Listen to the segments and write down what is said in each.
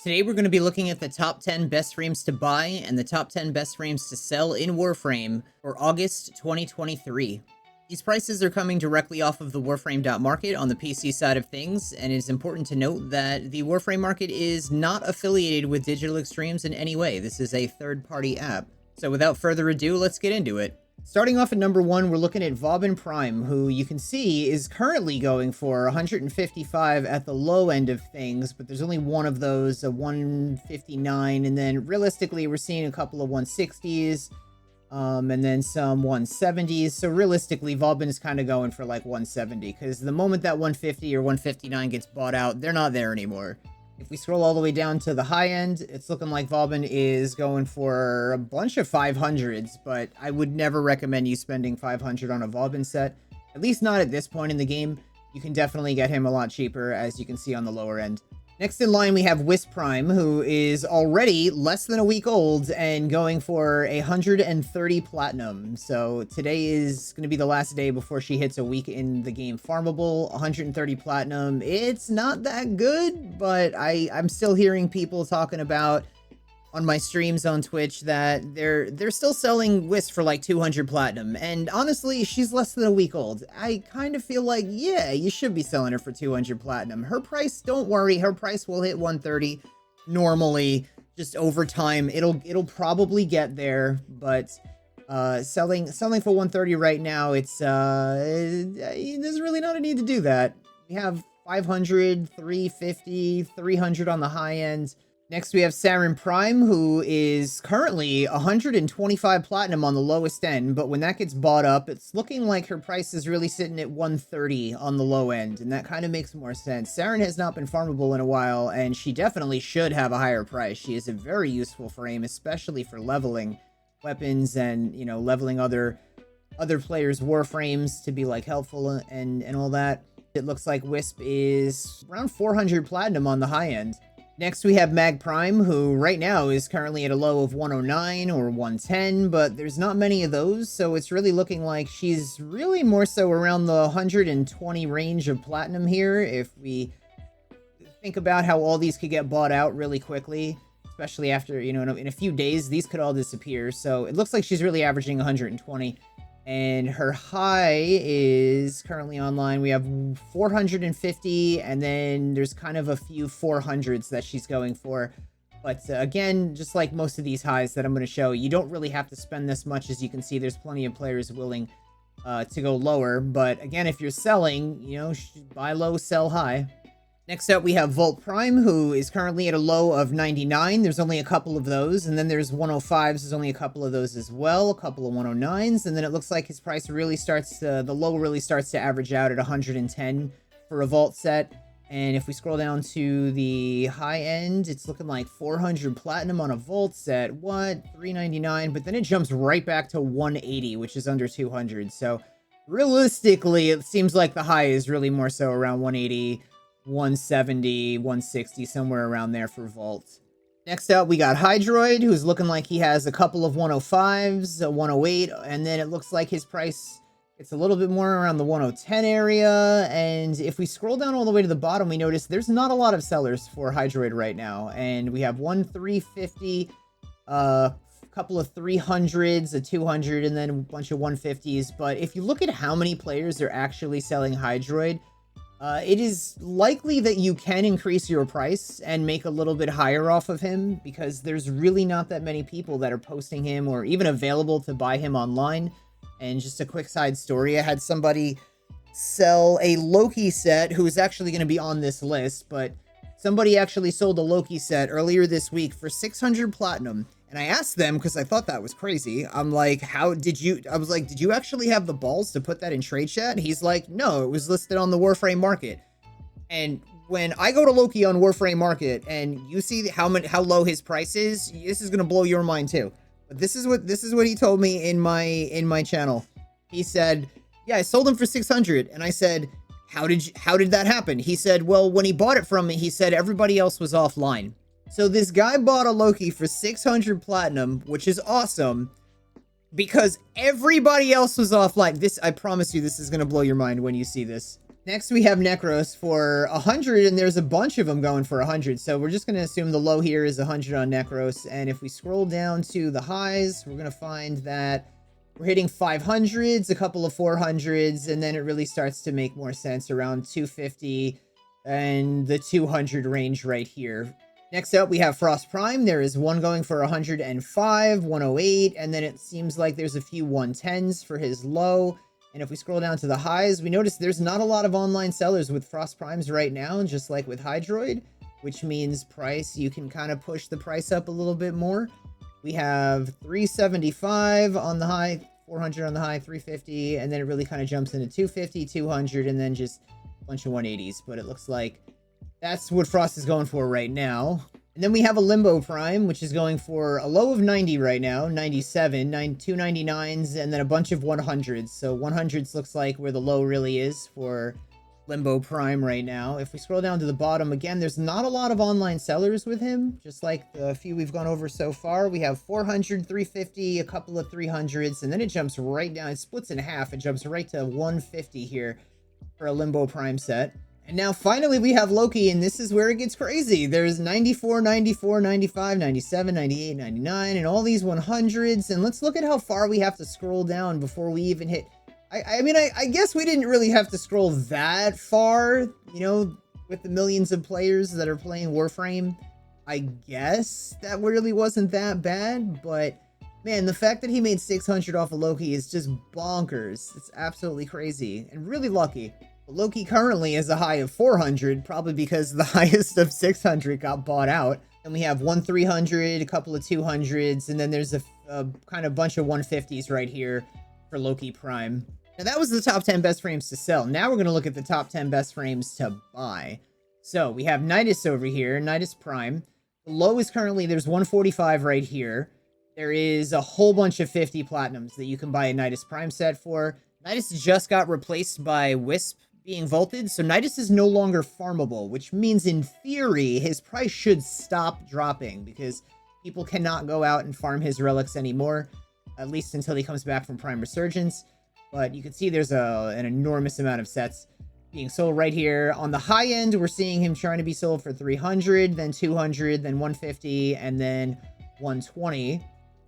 Today we're going to be looking at the top 10 best frames to buy and the top 10 best frames to sell in Warframe for August 2023. These prices are coming directly off of the Warframe.market on the PC side of things, and it's important to note that the Warframe market is not affiliated with Digital Extremes in any way. This is a third-party app. So without further ado, let's get into it. Starting off at number 1, we're looking at Vauban Prime, who you can see is currently going for 155 at the low end of things, but there's only one of those, a 159, and then realistically we're seeing a couple of 160s, and then some 170s. So realistically, Vauban is kind of going for like 170, because the moment that 150 or 159 gets bought out, they're not there anymore. If we scroll all the way down to the high end, it's looking like Vauban is going for a bunch of 500s, but I would never recommend you spending 500 on a Vauban set, at least not at this point in the game. You can definitely get him a lot cheaper, as you can see on the lower end. Next in line, we have Wisp Prime, who is already less than a week old and going for 130 platinum. So today is going to be the last day before she hits a week in the game farmable. 130 platinum. It's not that good, but I'm still hearing people talking about on my streams on Twitch that they're still selling Wisp for like 200 platinum, and honestly, she's less than a week old. I kind of feel like, yeah, you should be selling her for 200 platinum. Her price, don't worry, her price will hit 130 normally. Just over time, it'll probably get there, but selling for 130 right now, there's really not a need to do that. We have 500, 350, 300 on the high end. Next, we have Saren Prime, who is currently 125 platinum on the lowest end, but when that gets bought up, it's looking like her price is really sitting at 130 on the low end, and that kind of makes more sense. Saren has not been farmable in a while, and she definitely should have a higher price. She is a very useful frame, especially for leveling weapons and, you know, leveling other players' warframes to be, like, helpful and all that. It looks like Wisp is around 400 platinum on the high end. Next, we have Mag Prime, who right now is currently at a low of 109 or 110, but there's not many of those, so it's really looking like she's really more so around the 120 range of platinum here. If we think about how all these could get bought out really quickly, especially after, you know, in a few days, these could all disappear. So it looks like she's really averaging 120. And her high is currently online. We have 450, and then there's kind of a few 400s that she's going for. But again, just like most of these highs that I'm going to show, you don't really have to spend this much. As you can see, there's plenty of players willing to go lower. But again, if you're selling, you know, buy low, sell high. Next up, we have Volt Prime, who is currently at a low of 99. There's only a couple of those. And then there's 105s. There's only a couple of those as well. A couple of 109s. And then it looks like his price really starts to, the low really starts to average out at 110 for a Vault set. And if we scroll down to the high end, it's looking like 400 platinum on a Vault set. What? 399. But then it jumps right back to 180, which is under 200. So realistically, it seems like the high is really more so around 180. 170, 160, somewhere around there for Vault. Next up, we got Hydroid, who's looking like he has a couple of 105s, a 108, and then it looks like his price, it's a little bit more around the 110 area. And if we scroll down all the way to the bottom, we notice there's not a lot of sellers for Hydroid right now. And we have one 350, a couple of 300s, a 200, and then a bunch of 150s. But if you look at how many players are actually selling Hydroid, it is likely that you can increase your price and make a little bit higher off of him, because there's really not that many people that are posting him or even available to buy him online. And just a quick side story, I had somebody sell a Loki set who is actually going to be on this list, but somebody actually sold a Loki set earlier this week for 600 platinum. And I asked them, because I thought that was crazy. I'm like, I was like, did you actually have the balls to put that in trade chat? And he's like, no, it was listed on the Warframe market. And when I go to Loki on Warframe market and you see how low his price is, this is going to blow your mind too. But this is what he told me in my channel. He said, yeah, I sold him for 600. And I said, how did that happen? He said, well, when he bought it from me, he said everybody else was offline. So this guy bought a Loki for 600 platinum, which is awesome, because everybody else was offline. I promise you, this is going to blow your mind when you see this. Next, we have Necros for 100, and there's a bunch of them going for 100. So we're just going to assume the low here is 100 on Necros. And if we scroll down to the highs, we're going to find that we're hitting 500s, a couple of 400s, and then it really starts to make more sense around 250 and the 200 range right here. Next up, we have Frost Prime. There is one going for 105, 108, and then it seems like there's a few 110s for his low. And if we scroll down to the highs, we notice there's not a lot of online sellers with Frost Primes right now, just like with Hydroid, which means price, you can kind of push the price up a little bit more. We have 375 on the high, 400 on the high, 350, and then it really kind of jumps into 250, 200, and then just a bunch of 180s. But it looks like that's what Frost is going for right now. And then we have a Limbo Prime, which is going for a low of 90 right now, 97, 299s, and then a bunch of 100s. So 100s looks like where the low really is for Limbo Prime right now. If we scroll down to the bottom, again, there's not a lot of online sellers with him, just like the few we've gone over so far. We have 400, 350, a couple of 300s, and then it jumps right down. It splits in half. It jumps right to 150 here for a Limbo Prime set. And now finally we have Loki, and this is where it gets crazy. There's 94, 94, 95, 97, 98, 99, and all these 100s. And let's look at how far we have to scroll down before we even hit. I mean, I guess we didn't really have to scroll that far, you know, with the millions of players that are playing Warframe. I guess that really wasn't that bad, but man, the fact that he made 600 off of Loki is just bonkers. It's absolutely crazy and really lucky. Loki currently is a high of 400, probably because the highest of 600 got bought out. And we have one 300, a couple of 200s, and then there's a kind of bunch of 150s right here for Loki Prime. Now that was the top 10 best frames to sell. Now we're going to look at the top 10 best frames to buy. So we have Nidus over here, Nidus Prime. The low is currently, there's 145 right here. There is a whole bunch of 50 platinums that you can buy a Nidus Prime set for. Nidus just got replaced by Wisp being vaulted, so Nidus is no longer farmable, which means in theory his price should stop dropping because people cannot go out and farm his relics anymore, at least until he comes back from Prime Resurgence. But you can see there's an enormous amount of sets being sold right here. On the high end, we're seeing him trying to be sold for 300, then 200, then 150, and then 120.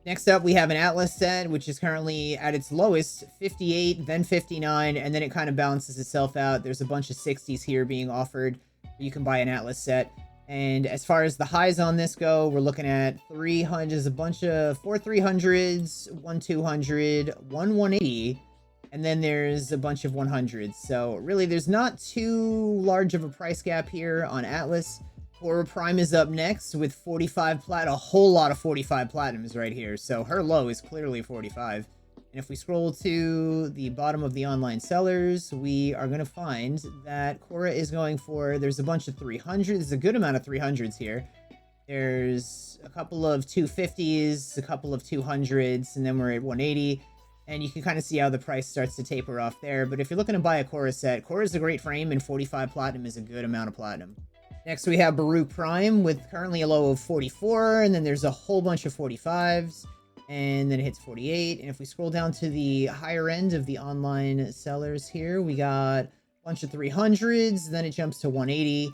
Next up, we have an Atlas set, which is currently at its lowest, 58, then 59, and then it kind of balances itself out. There's a bunch of 60s here being offered. You can buy an Atlas set. And as far as the highs on this go, we're looking at 300, there's a bunch of 4 300s, 1 200, 1 180, and then there's a bunch of 100s. So really, there's not too large of a price gap here on Atlas. Cora Prime is up next with 45 plat, a whole lot of 45 platinums right here. So her low is clearly 45. And if we scroll to the bottom of the online sellers, we are going to find that Cora is going for, there's a bunch of 300s. There's a good amount of 300s here. There's a couple of 250s, a couple of 200s, and then we're at 180. And you can kind of see how the price starts to taper off there. But if you're looking to buy a Cora set, Cora is a great frame, and 45 platinum is a good amount of platinum. Next, we have Baruch Prime with currently a low of 44, and then there's a whole bunch of 45s, and then it hits 48. And if we scroll down to the higher end of the online sellers here, we got a bunch of 300s, then it jumps to 180,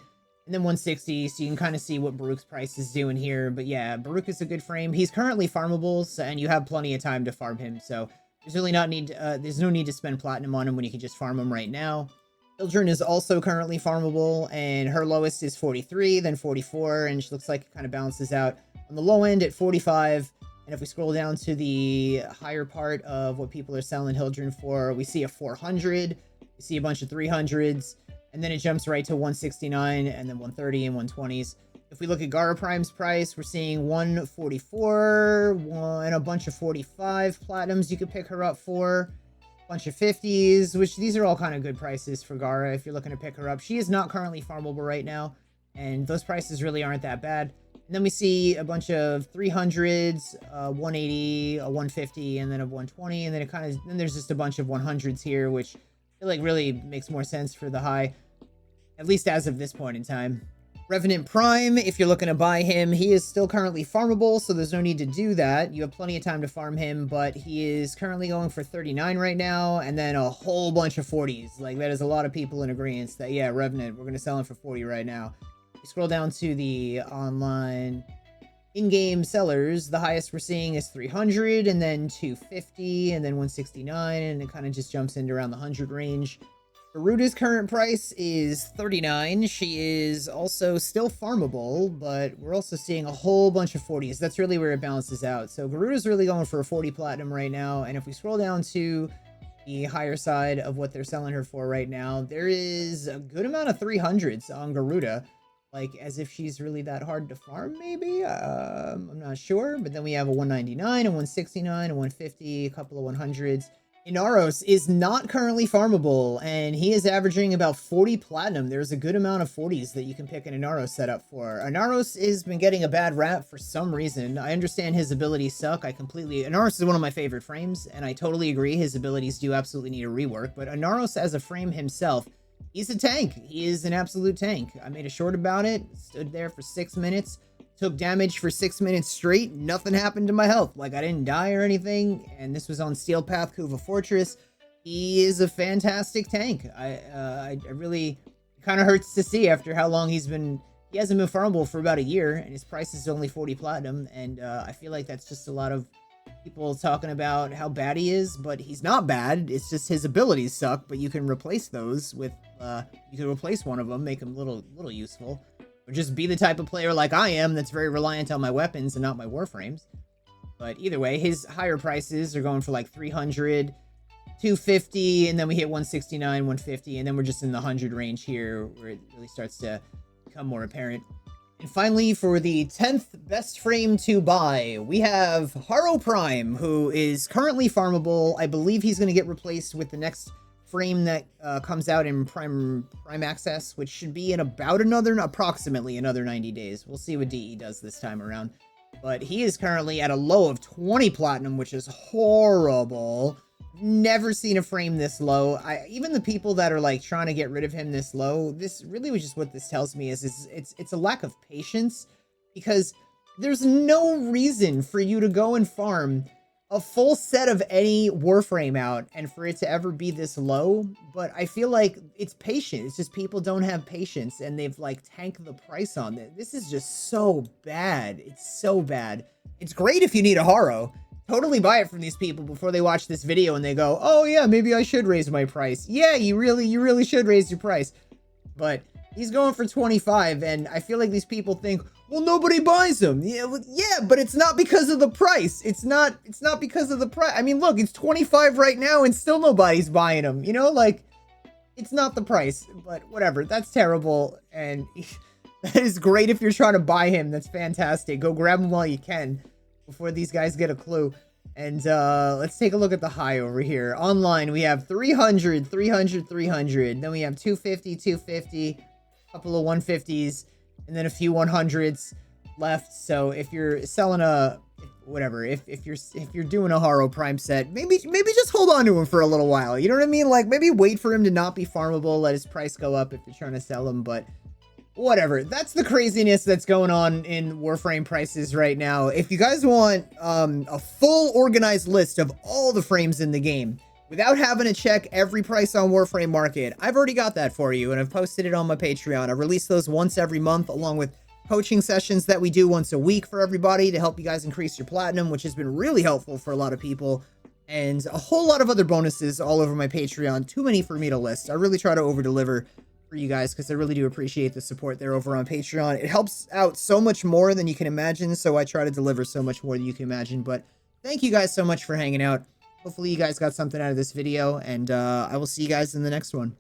and then 160, so you can kind of see what Baruch's price is doing here. But yeah, Baruch is a good frame. He's currently farmable, and you have plenty of time to farm him, so there's really there's no need to spend platinum on him when you can just farm him right now. Hildryn is also currently farmable, and her lowest is 43, then 44, and she looks like it kind of balances out on the low end at 45. And if we scroll down to the higher part of what people are selling Hildryn for, we see a 400, we see a bunch of 300s, and then it jumps right to 169, and then 130 and 120s. If we look at Gara Prime's price, we're seeing 144, and a bunch of 45 platinums you could pick her up for. Bunch of 50s, which these are all kind of good prices for Gara if you're looking to pick her up. She is not currently farmable right now, and those prices really aren't that bad. And then we see a bunch of 300s, 180, a 150, and then a 120, and then there's just a bunch of 100s here, which I feel like really makes more sense for the high, at least as of this point in time. Revenant Prime, if you're looking to buy him, he is still currently farmable, so there's no need to do that. You have plenty of time to farm him, but he is currently going for 39 right now, and then a whole bunch of 40s. Like, that is a lot of people in agreement that, yeah, Revenant, we're going to sell him for 40 right now. You scroll down to the online in-game sellers, the highest we're seeing is 300, and then 250, and then 169, and it kind of just jumps into around the 100 range. Garuda's current price is 39. She is also still farmable, but we're also seeing a whole bunch of 40s. That's really where it balances out. So Garuda's really going for a 40 platinum right now. And if we scroll down to the higher side of what they're selling her for right now, there is a good amount of 300s on Garuda. Like, as if she's really that hard to farm, maybe? I'm not sure. But then we have a 199, a 169, a 150, a couple of 100s. Inaros is not currently farmable, and he is averaging about 40 platinum. There's a good amount of 40s that you can pick an Inaros setup for. Inaros has been getting a bad rap for some reason. I understand his abilities suck. Inaros is one of my favorite frames, and I totally agree his abilities do absolutely need a rework, but Inaros as a frame himself, he's a tank. He is an absolute tank. I made a short about it, stood there for 6 minutes, took damage for 6 minutes straight, nothing happened to my health. Like, I didn't die or anything, and this was on Steel Path Kuva Fortress. He is a fantastic tank. I really, it kind of hurts to see after how long he hasn't been farmable for about a year, and his price is only 40 platinum, and I feel like that's just a lot of people talking about how bad he is, but he's not bad. It's just his abilities suck, but you can replace those with, you can replace one of them, make him a little useful. Or just be the type of player like I am that's very reliant on my weapons and not my warframes. But either way, his higher prices are going for like 300, 250, and then we hit 169, 150, and then we're just in the 100 range here where it really starts to become more apparent. And finally, for the 10th best frame to buy, we have Haro Prime, who is currently farmable. I believe he's going to get replaced with the next frame that comes out in Prime Access, which should be in about approximately another 90 days. We'll see what DE does this time around. But he is currently at a low of 20 platinum, which is horrible. Never seen a frame this low. Even the people that are like trying to get rid of him this low, this really was just what this tells me is it's a lack of patience, because there's no reason for you to go and farm a full set of any warframe out and for it to ever be this low. But I feel like it's patient. It's just people don't have patience, and they've like tanked the price on it. This is just so bad. It's so bad. It's great if you need a Haro. Totally buy it from these people before they watch this video and they go, oh yeah, maybe I should raise my price. Yeah, you really should raise your price. But he's going for 25, and I feel like these people think, well, nobody buys them. Yeah, but it's not because of the price. It's not because of the price. I mean, look, it's 25 right now and still nobody's buying them. You know, like, it's not the price, but whatever. That's terrible, and that is great if you're trying to buy him. That's fantastic. Go grab him while you can before these guys get a clue. And let's take a look at the high over here. Online, we have 300, 300, 300. Then we have 250, 250, a couple of 150s, and then a few 100s left. So if you're selling if you're doing a Haro Prime set, maybe just hold on to him for a little while. You know what I mean? Like, maybe wait for him to not be farmable, let his price go up if you're trying to sell him, but whatever. That's the craziness that's going on in Warframe prices right now. If you guys want a full organized list of all the frames in the game without having to check every price on Warframe Market, I've already got that for you, and I've posted it on my Patreon. I release those once every month, along with coaching sessions that we do once a week for everybody to help you guys increase your platinum, which has been really helpful for a lot of people, and a whole lot of other bonuses all over my Patreon. Too many for me to list. I really try to over-deliver for you guys, because I really do appreciate the support there over on Patreon. It helps out so much more than you can imagine, so I try to deliver so much more than you can imagine. But thank you guys so much for hanging out. Hopefully you guys got something out of this video, and I will see you guys in the next one.